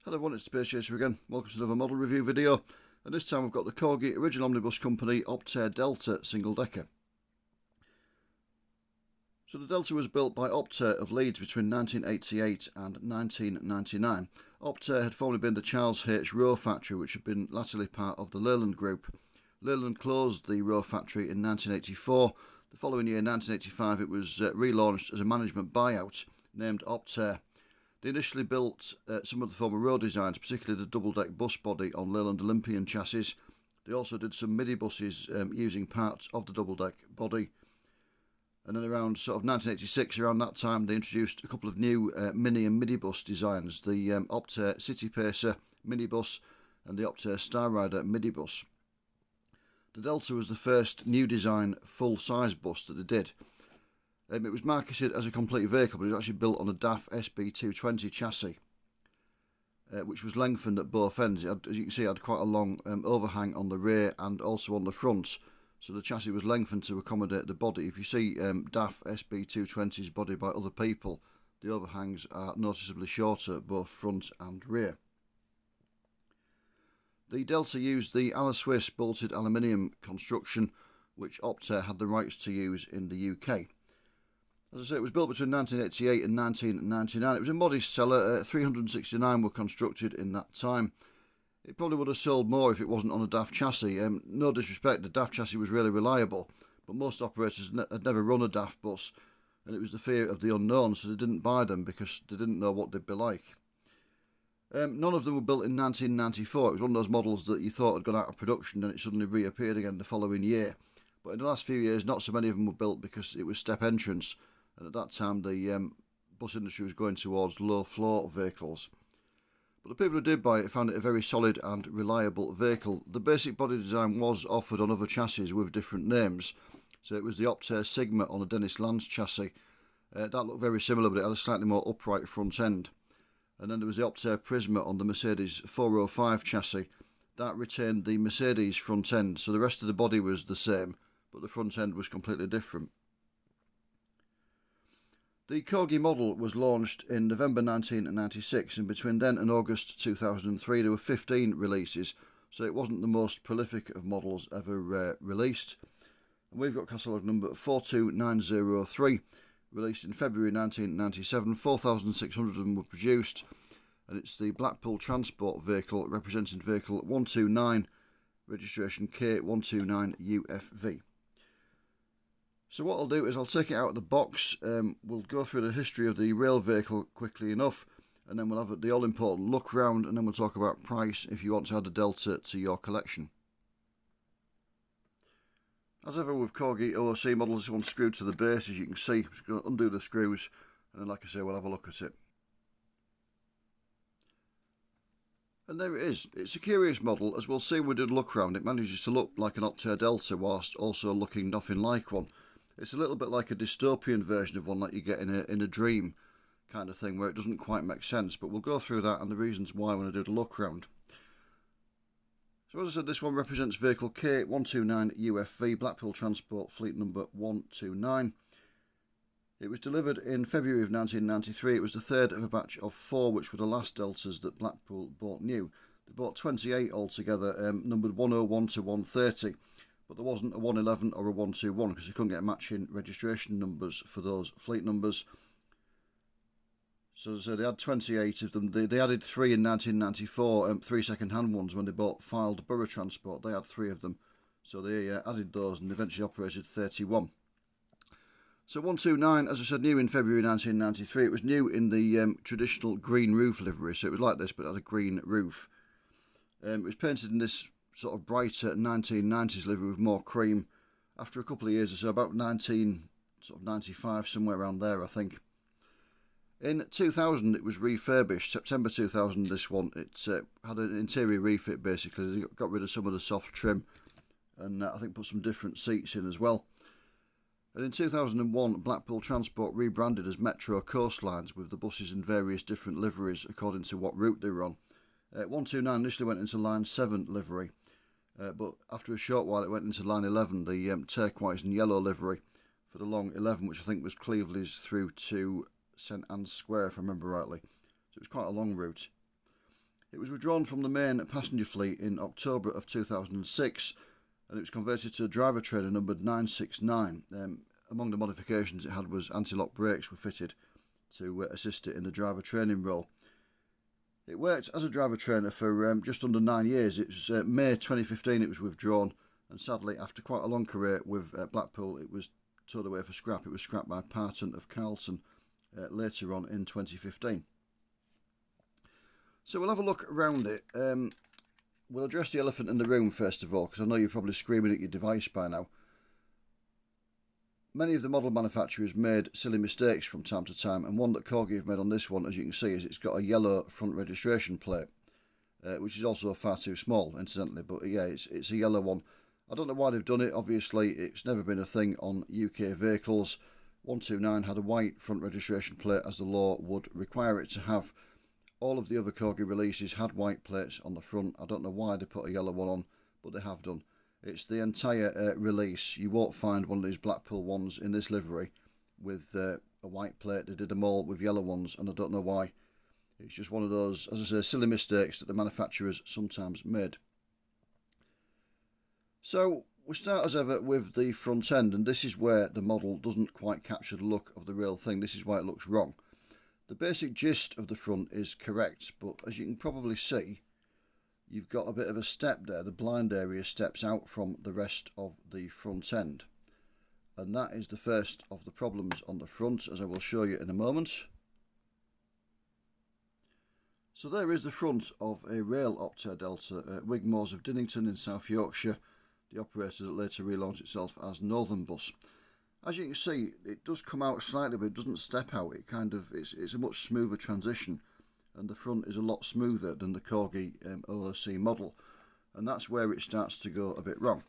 Hello everyone, it's Space Chaser again. Welcome to another model review video. And this time we've got the Corgi original omnibus company Optare Delta single decker. So the Delta was built by Optare of Leeds between 1988 and 1999. Optare had formerly been the Charles H. Rowe factory, which had been latterly part of the Leyland Group. Leyland closed the Rowe factory in 1984. The following year, 1985, it was relaunched as a management buyout named Optare. They initially built some of the former Rowe designs, particularly the double-deck bus body on Leyland Olympian chassis. They also did some midi buses using parts of the double-deck body. And then around sort of 1986, around that time, they introduced a couple of new mini and midi bus designs. The Optare City Pacer mini bus and the Optare Star Rider midi bus. The Delta was the first new design full-size bus that they did. It was marketed as a complete vehicle, but it was actually built on a DAF SB220 chassis, which was lengthened at both ends. It had, as you can see, it had quite a long overhang on the rear and also on the front, so the chassis was lengthened to accommodate the body. If you see DAF SB220's body by other people, the overhangs are noticeably shorter, both front and rear. The Delta used the a la Swiss bolted aluminium construction, which Optare had the rights to use in the UK. As I say, it was built between 1988 and 1999. It was a modest seller. 369 were constructed in that time. It probably would have sold more if it wasn't on a DAF chassis. No disrespect, the DAF chassis was really reliable, but most operators had never run a DAF bus, and it was the fear of the unknown, so they didn't buy them because they didn't know what they'd be like. None of them were built in 1994. It was one of those models that you thought had gone out of production and it suddenly reappeared again the following year. But in the last few years, not so many of them were built because it was step entrance. And at that time, the bus industry was going towards low-floor vehicles. But the people who did buy it found it a very solid and reliable vehicle. The basic body design was offered on other chassis with different names. So it was the Optare Sigma on a Dennis Lance chassis. That looked very similar, but it had a slightly more upright front end. And then there was the Optare Prisma on the Mercedes 405 chassis. That retained the Mercedes front end, so the rest of the body was the same, but the front end was completely different. The Corgi model was launched in November 1996, and between then and August 2003 there were 15 releases, so it wasn't the most prolific of models ever released. And we've got catalogue number 42903, released in February 1997. 4,600 of them were produced, and it's the Blackpool Transport vehicle, representing vehicle 129, registration K129 UFV. So what I'll do is I'll take it out of the box, we'll go through the history of the rail vehicle quickly enough, and then we'll have the all-important look round, and then we'll talk about price if you want to add a Delta to your collection. As ever with Corgi OOC models, this one's screwed to the base, as you can see. I'm just going to undo the screws, and then like I say, we'll have a look at it. And there it is. It's a curious model. As we'll see when we do the look round, it manages to look like an Optare Delta whilst also looking nothing like one. It's a little bit like a dystopian version of one that you get in a dream kind of thing, where it doesn't quite make sense, but we'll go through that and the reasons why when I do the look round. So as I said, this one represents vehicle K129 UFV, Blackpool Transport fleet number 129. It was delivered in February of 1993. It was the third of a batch of 4, which were the last Deltas that Blackpool bought new. They bought 28 altogether, numbered 101 to 130. But there wasn't a 111 or a 121 because they couldn't get matching registration numbers for those fleet numbers. So they had 28 of them. They added 3 in 1994, 3 second-hand ones when they bought Filed Borough Transport. They had 3 of them. So they added those and eventually operated 31. So 129, as I said, new in February 1993. It was new in the traditional green roof livery. So it was like this, but it had a green roof. It was painted in this sort of brighter 1990s livery with more cream. After a couple of years or so, about 1995, somewhere around there, I think. In 2000, it was refurbished. September 2000, this one. It had an interior refit, basically. They got rid of some of the soft trim and I think put some different seats in as well. And in 2001, Blackpool Transport rebranded as Metro Coastlines with the buses in various different liveries according to what route they were on. 129 initially went into line 7 livery, but after a short while it went into line 11, the turquoise and yellow livery for the long 11, which I think was Cleveland's through to St Anne's Square, if I remember rightly. So it was quite a long route. It was withdrawn from the main passenger fleet in October of 2006, and it was converted to a driver trailer numbered 969. Among the modifications it had was anti-lock brakes were fitted to assist it in the driver training role. It worked as a driver trainer for just under 9 years. It was May 2015 it was withdrawn, and sadly after quite a long career with Blackpool it was towed away for scrap. It was scrapped by Parton of Carlton later on in 2015. So we'll have a look around it. We'll address the elephant in the room first of all, because I know you're probably screaming at your device by now. Many of the model manufacturers made silly mistakes from time to time, and one that Corgi have made on this one, as you can see, is it's got a yellow front registration plate, which is also far too small, incidentally, but yeah, it's a yellow one. I don't know why they've done it. Obviously, it's never been a thing on UK vehicles. 129 had a white front registration plate, as the law would require it to have. All of the other Corgi releases had white plates on the front. I don't know why they put a yellow one on, but they have done. It's the entire release. You won't find one of these Blackpool ones in this livery with a white plate. They did them all with yellow ones, and I don't know why. It's just one of those, as I say, silly mistakes that the manufacturers sometimes made. So we start as ever with the front end, and this is where the model doesn't quite capture the look of the real thing. This is why it looks wrong. The basic gist of the front is correct, but as you can probably see, you've got a bit of a step there. The blind area steps out from the rest of the front end, and that is the first of the problems on the front, as I will show you in a moment. So there is the front of a rail Optare Delta at Wigmore's of Dinnington in South Yorkshire, the operator that later relaunched itself as Northern Bus. As you can see, it does come out slightly, but it doesn't step out. It kind of it's a much smoother transition, and the front is a lot smoother than the Corgi OOC model, and that's where it starts to go a bit wrong.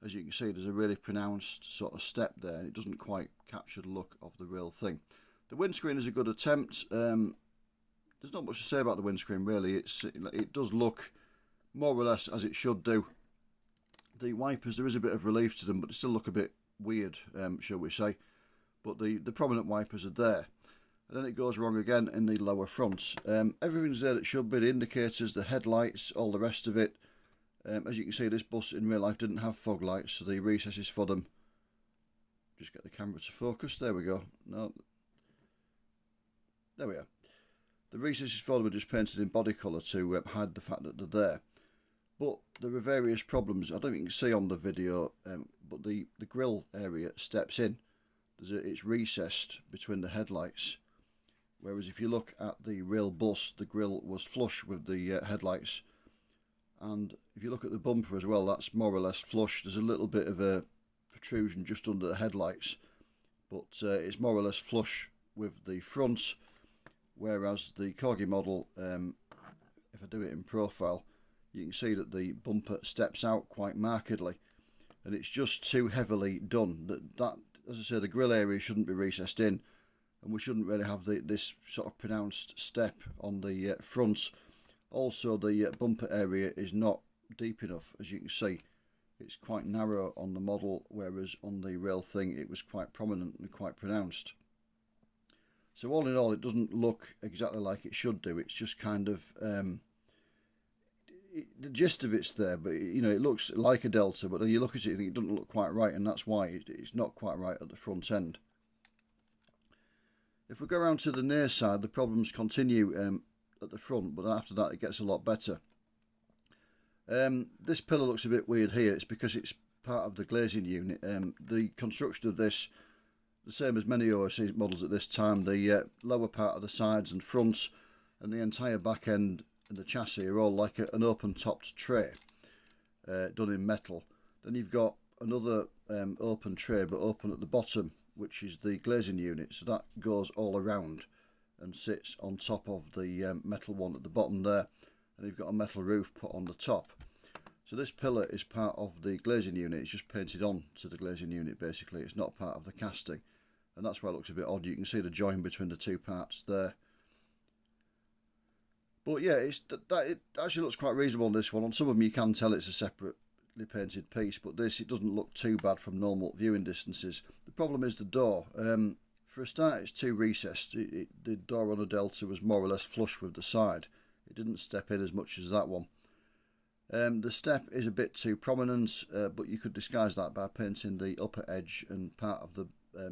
As you can see, there's a really pronounced sort of step there, and it doesn't quite capture the look of the real thing. The windscreen is a good attempt. There's not much to say about the windscreen really. It does look more or less as it should do. The wipers, there is a bit of relief to them, but they still look a bit weird, shall we say. But the prominent wipers are there. And then it goes wrong again in the lower front. Everything's there that should be. The indicators, the headlights, all the rest of it. As you can see, this bus in real life didn't have fog lights, so the recesses for them. Just get the camera to focus. There we go. No. There we are. The recesses for them are just painted in body colour to hide the fact that they're there. But there are various problems. I don't think you can see on the video, but the grille area steps in. It's recessed between the headlights. Whereas if you look at the real bus, the grille was flush with the headlights. And if you look at the bumper as well, that's more or less flush. There's a little bit of a protrusion just under the headlights, but it's more or less flush with the front. Whereas the Corgi model, if I do it in profile, you can see that the bumper steps out quite markedly, and it's just too heavily done. That, as I say, the grille area shouldn't be recessed in, and we shouldn't really have this sort of pronounced step on the front. Also, the bumper area is not deep enough. As you can see, it's quite narrow on the model, whereas on the real thing it was quite prominent and quite pronounced. So all in all, it doesn't look exactly like it should do. It's just kind of the gist of it's there, but you know, it looks like a Delta, but then you look at it and think it doesn't look quite right, and that's why it's not quite right at the front end. If we go around to the near side, the problems continue at the front, but after that it gets a lot better. This pillar looks a bit weird here. It's because it's part of the glazing unit. The construction of this, the same as many OOC models at this time, the lower part of the sides and fronts and the entire back end and the chassis are all like an open topped tray done in metal. Then you've got another open tray but open at the bottom, which is the glazing unit, so that goes all around and sits on top of the metal one at the bottom there, and you've got a metal roof put on the top. So this pillar is part of the glazing unit. It's just painted on to the glazing unit basically. It's not part of the casting, and that's why it looks a bit odd. You can see the join between the two parts there. But yeah, it actually looks quite reasonable on this one. On some of them you can tell it's a separately painted piece, but this, it doesn't look too bad from normal viewing distances. The problem is the door. For a start, it's too recessed. The door on the Delta was more or less flush with the side. It didn't step in as much as that one. The step is a bit too prominent, but you could disguise that by painting the upper edge and part of the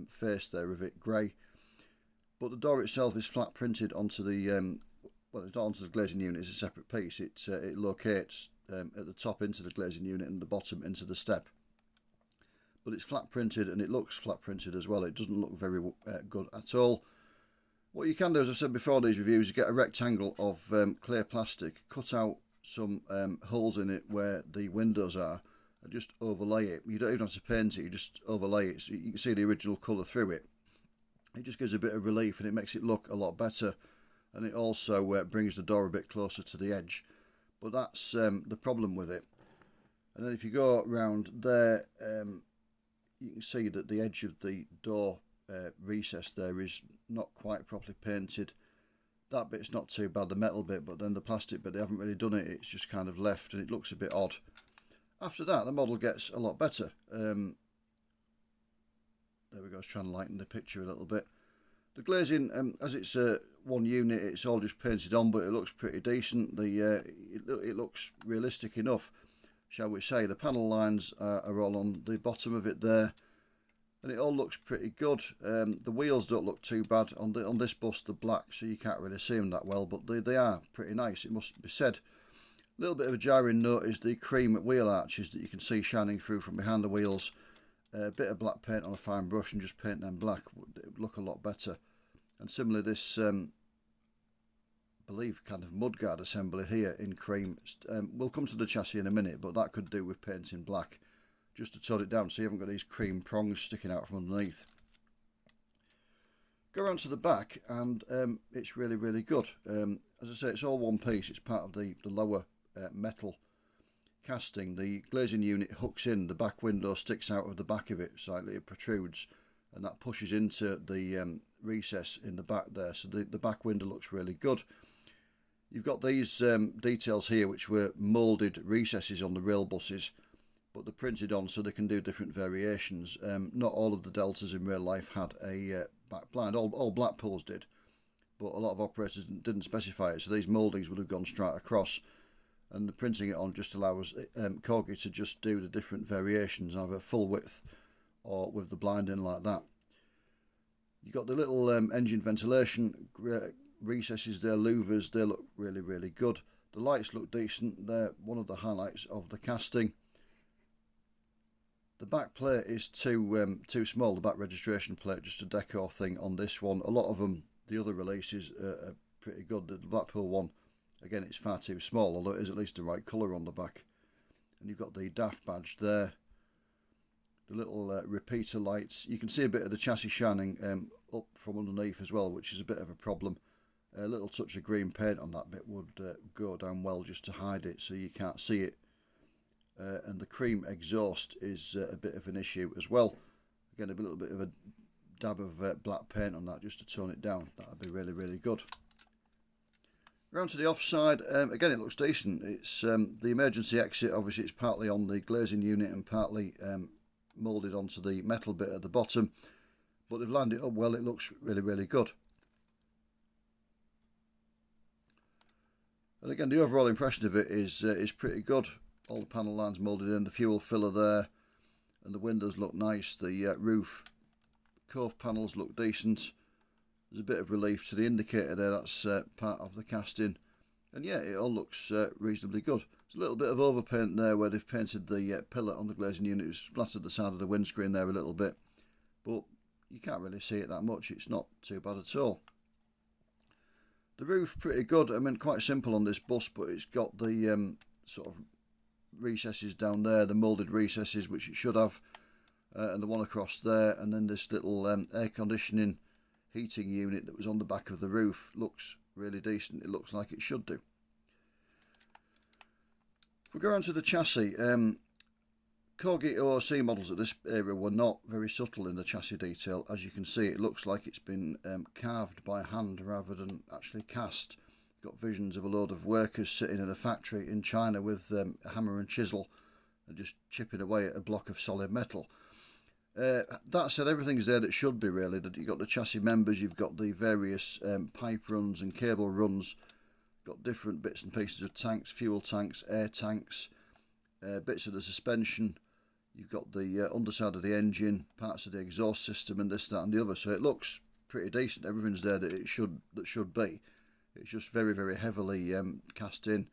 face there of it grey. But the door itself is flat printed onto the, well, it's not onto the glazing unit, it's a separate piece. It locates at the top into the glazing unit and the bottom into the step. But it's flat printed and it looks flat printed as well. It doesn't look very good at all. What you can do, as I've said before in these reviews, is get a rectangle of clear plastic, cut out some holes in it where the windows are, and just overlay it. You don't even have to paint it, you just overlay it so you can see the original colour through it. It just gives a bit of relief and it makes it look a lot better, and it also brings the door a bit closer to the edge. But that's the problem with it. And then if you go around there, you can see that the edge of the door recess there is not quite properly painted. That bit's not too bad, the metal bit, but then the plastic bit, they haven't really done it. It's just kind of left and it looks a bit odd. After that, the model gets a lot better. There we go, I was trying to lighten the picture a little bit. The glazing, as it's one unit, it's all just painted on, but it looks pretty decent. It looks realistic enough, shall we say. The panel lines are all on the bottom of it there, and it all looks pretty good. The wheels don't look too bad. On this bus, they're black, so you can't really see them that well, but they are pretty nice, it must be said. A little bit of a jarring note is the cream wheel arches that you can see shining through from behind the wheels. A bit of black paint on a fine brush and just paint them black would look a lot better. And similarly, this I believe kind of mudguard assembly here in cream, we'll come to the chassis in a minute, but that could do with painting black just to tone it down so you haven't got these cream prongs sticking out from underneath. Go around to the back and it's really, really good. As I say, it's all one piece. It's part of the lower metal casting. The glazing unit hooks in, the back window sticks out of the back of it slightly, it protrudes, and that pushes into the recess in the back there, so the back window looks really good. You've got these details here which were moulded recesses on the rail buses, but they're printed on so they can do different variations. Not all of the Deltas in real life had a back blind, all Blackpools did, but a lot of operators didn't specify it, so these mouldings would have gone straight across, and the printing it on just allows Corgi to just do the different variations, either full width or with the blind in like that. You've got the little engine ventilation recesses there, louvers, they look really, really good. The lights look decent, they're one of the highlights of the casting. The back plate is too small, the back registration plate, just a decor thing on this one. A lot of them, the other releases are pretty good. The Blackpool one, again, it's far too small, although it is at least the right colour on the back. And you've got the DAF badge there. The little repeater lights. You can see a bit of the chassis shining up from underneath as well, which is a bit of a problem. A little touch of green paint on that bit would go down well just to hide it so you can't see it. And the cream exhaust is a bit of an issue as well. Again, a little bit of a dab of black paint on that just to tone it down. That would be really, really good. Around to the offside, again it looks decent. It's the emergency exit, obviously it's partly on the glazing unit and partly moulded onto the metal bit at the bottom, but they've lined it up well. It looks really, really good. And again, the overall impression of it is pretty good. All the panel lines moulded in, the fuel filler there, and the windows look nice. The roof cove panels look decent. There's a bit of relief to the indicator there, that's part of the casting. And yeah, it all looks reasonably good. There's a little bit of overpaint there where they've painted the pillar on the glazing unit. It's splattered the side of the windscreen there a little bit, but you can't really see it that much. It's not too bad at all. The roof pretty good. I mean, quite simple on this bus, but it's got the sort of recesses down there, the moulded recesses which it should have, and the one across there, and then this little air conditioning heating unit that was on the back of the roof looks really decent. It looks like it should do. If we go on to the chassis, Corgi OOC models at this era were not very subtle in the chassis detail. As you can see, it looks like it's been carved by hand rather than actually cast. Got visions of a load of workers sitting in a factory in China with a hammer and chisel and just chipping away at a block of solid metal. That said, everything's there that should be really. You've got the chassis members, you've got the various pipe runs and cable runs, got different bits and pieces of tanks, fuel tanks, air tanks, bits of the suspension. You've got the underside of the engine, parts of the exhaust system, and this, that, and the other. So it looks pretty decent. Everything's there that should be. It's just very, very heavily cast in,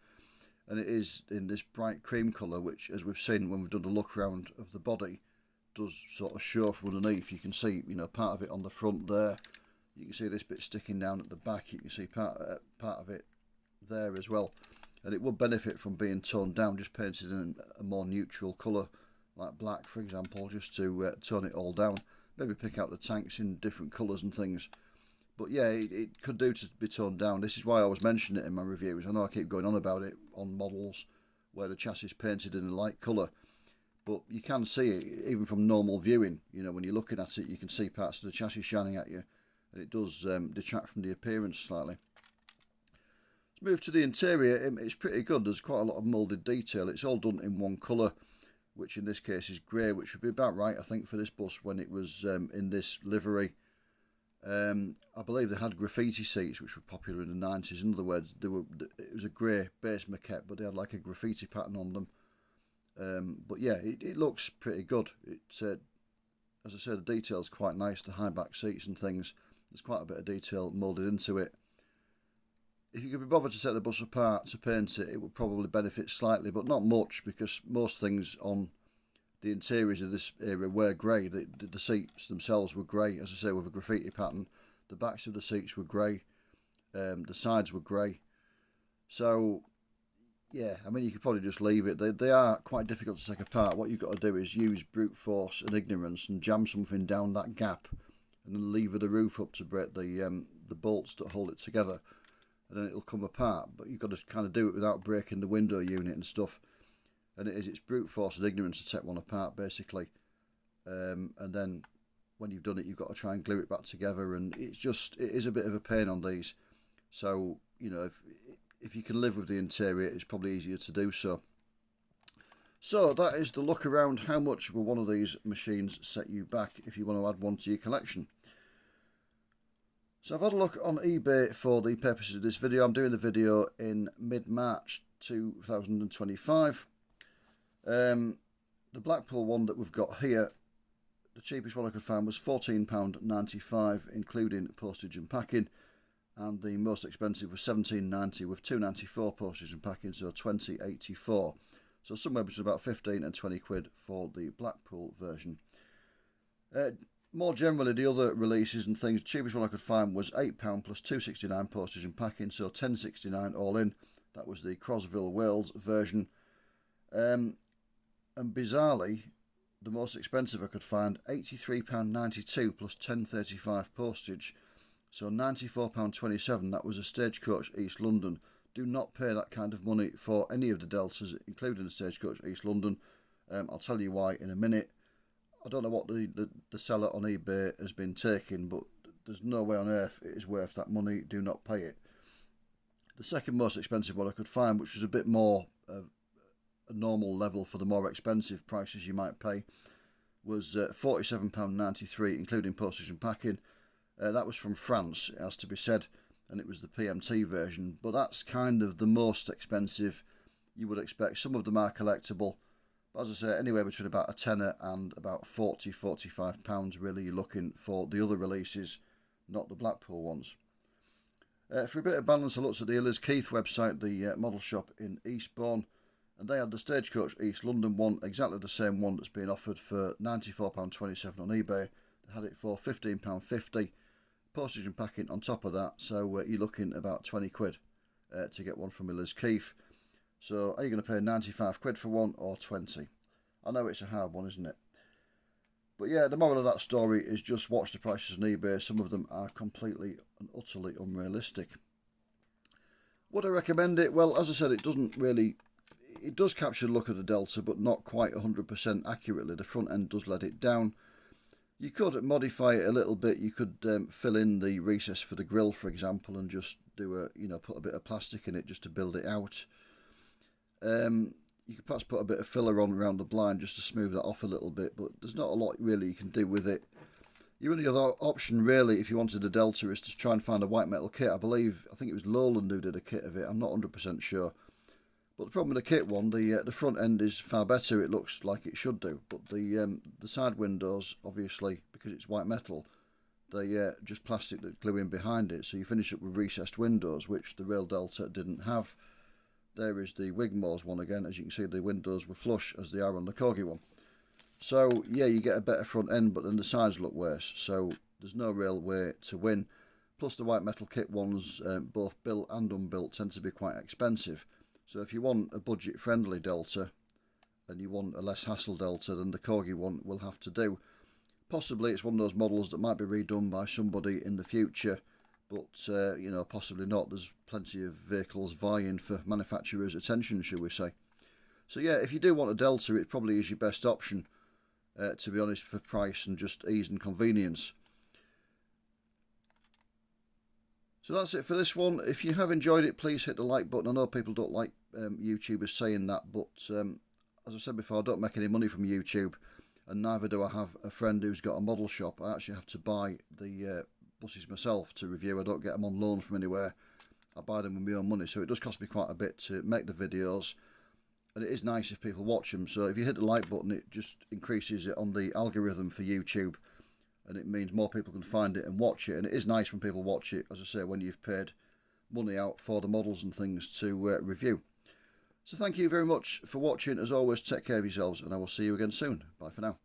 and it is in this bright cream colour, which, as we've seen when we've done the look round of the body, does sort of show from underneath. You can see, you know, part of it on the front there. You can see this bit sticking down at the back. You can see part of it there as well. And it would benefit from being toned down, just painted in a more neutral colour, like black, for example, just to tone it all down. Maybe pick out the tanks in different colours and things. But yeah, it could do to be toned down. This is why I was mentioning it in my reviews. I know I keep going on about it on models where the chassis is painted in a light colour. But you can see it even from normal viewing. You know, when you're looking at it, you can see parts of the chassis shining at you, and it does detract from the appearance slightly. Let's move to the interior. It's pretty good. There's quite a lot of moulded detail. It's all done in one colour, which in this case is grey, which would be about right, I think, for this bus when it was in this livery. I believe they had graffiti seats, which were popular in the 90s. In other words, it was a grey base maquette, but they had like a graffiti pattern on them. But yeah, it looks pretty good. As I said, the detail's quite nice, the high back seats and things. There's quite a bit of detail moulded into it. If you could be bothered to set the bus apart to paint it, it would probably benefit slightly, but not much, because most things on the interiors of this era were grey. The seats themselves were grey, as I say, with a graffiti pattern. The backs of the seats were grey. The sides were grey. So yeah, I mean, you could probably just leave it. They are quite difficult to take apart. What you've got to do is use brute force and ignorance and jam something down that gap, and then lever the roof up to break the bolts that hold it together, and then it'll come apart. But you've got to kind of do it without breaking the window unit and stuff. And it's brute force and ignorance to take one apart, basically. And then when you've done it, you've got to try and glue it back together, and it is a bit of a pain on these. So, you know, if you can live with the interior, it's probably easier to do so. So that is the look around. How much will one of these machines set you back if you want to add one to your collection? So I've had a look on eBay for the purposes of this video. I'm doing the video in mid-March 2025. The Blackpool one that we've got here, the cheapest one I could find was £14.95, including postage and packing. And the most expensive was £17.90 with £2.94 postage and packing, so £20.84. So somewhere between about 15 and 20 quid for the Blackpool version. More generally, the other releases and things, the cheapest one I could find was £8 plus £2.69 postage and packing, so £10.69 all in. That was the Crosville Wales version. And bizarrely, the most expensive I could find, £83.92 plus £10.35 postage. So £94.27, that was a Stagecoach East London. Do not pay that kind of money for any of the Deltas, including the Stagecoach East London. I'll tell you why in a minute. I don't know what the seller on eBay has been taking, but there's no way on earth it is worth that money. Do not pay it. The second most expensive one I could find, which was a bit more of a normal level for the more expensive prices you might pay, was £47.93, including postage and packing. That was from France, it has to be said, and it was the PMT version. But that's kind of the most expensive you would expect. Some of them are collectible, but as I say, anywhere between about a tenner and about £40–45 really you're looking for the other releases, not the Blackpool ones. For a bit of balance, I looked at the Liz Keith website, the model shop in Eastbourne, and they had the Stagecoach East London one, exactly the same one that's being offered for £94.27 on eBay. They had it for £15.50. Postage and packing on top of that, so you're looking about 20 quid to get one from Liz Keith. So are you going to pay 95 quid for one or 20? I know it's a hard one, isn't it? But yeah, the moral of that story is just watch the prices on eBay. Some of them are completely and utterly unrealistic. Would I recommend it? Well, as I said, it does capture the look of the Delta, but not quite 100% accurately. The front end does let it down. You could modify it a little bit. You could fill in the recess for the grille, for example, and just do put a bit of plastic in it just to build it out. You You could perhaps put a bit of filler on around the blind just to smooth that off a little bit, but there's not a lot really you can do with it. Your only other option really, if you wanted a Delta, is to try and find a white metal kit. I think it was Lowland who did a kit of it. I'm not 100% sure. But the problem with the kit one, the front end is far better. It looks like it should do, but the side windows, obviously, because it's white metal, they just plastic that glue in behind it. So you finish up with recessed windows, which the real Delta didn't have. There is the Wigmore's one again. As you can see, the windows were flush as they are on the Corgi one. So, yeah, you get a better front end, but then the sides look worse. So, there's no real way to win. Plus, the white metal kit ones, both built and unbuilt, tend to be quite expensive. So, if you want a budget-friendly Delta, and you want a less hassle Delta, then the Corgi one will have to do. Possibly, it's one of those models that might be redone by somebody in the future, but, you know, possibly not. There's plenty of vehicles vying for manufacturers' attention, shall we say. So, yeah, if you do want a Delta, it probably is your best option. To be honest, for price and just ease and convenience. So that's it for this one. If you have enjoyed it, please hit the like button. I know people don't like YouTubers saying that, but as I said before, I don't make any money from YouTube, and neither do I have a friend who's got a model shop. I actually have to buy the buses myself to review. I don't get them on loan from anywhere. I buy them with my own money, so it does cost me quite a bit to make the videos. And it is nice if people watch them. So if you hit the like button, it just increases it on the algorithm for YouTube. And it means more people can find it and watch it. And it is nice when people watch it, as I say, when you've paid money out for the models and things to review. So thank you very much for watching. As always, take care of yourselves, and I will see you again soon. Bye for now.